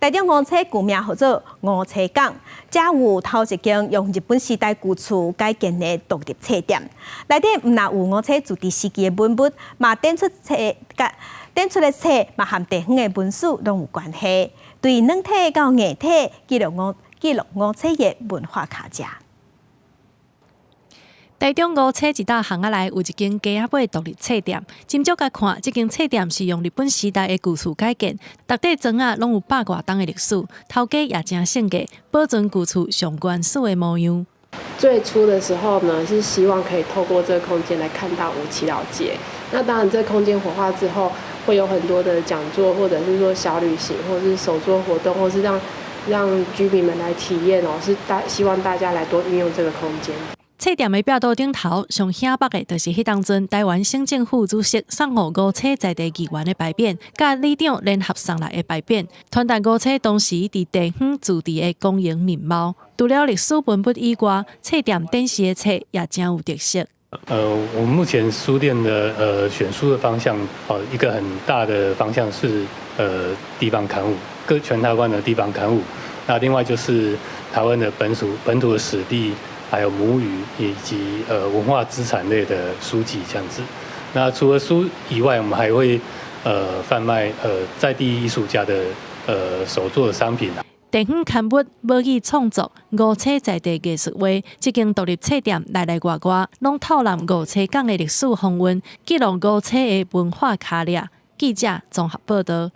台中五车旧名号做五车港，这有头一间用日本时代旧厝改建的独立册店，内底唔但有五车自治时期的文物，嘛展出的册嘛和地方的文史拢有关系，对软体到硬体记录五车的文化卡架。台中五车一搭巷仔内有一间鸡仔尾独立册店，斟酌甲看，这间册店是用日本时代的旧厝改建，逐块砖啊拢有百外冬的历史，头家也真性格，保存旧厝上原始的模样。最初的时候呢，是希望可以透过这个空间来看到吴祈老街。那当然，这个空间活化之后，会有很多的讲座，或者是说小旅行，或者是手作活动，或是让居民们来体验哦，希望大家来多运用这个空间。册店的壁刀顶头上显目的，就是迄当阵台湾省政府主席送予五车在地议员的牌匾，甲里长联合送来的牌匾，传达五车当时伫地方自治的公营面貌。除了历史文物以外，册店展示的册也真有特色。我们目前书店的选书的方向，一个很大的方向是地方刊物，全台湾的地方刊物。那另外就是台湾的本土的史地。还有母语以及文化资产类的书籍这样子。那除了书以外，我们还会贩卖在地艺术家的手作的商品。地方刊物、母语创作、五车在地艺术会，这间独立册店内外外，拢透览五车港的历史风云，记录五车的文化卡列。记者综合报道。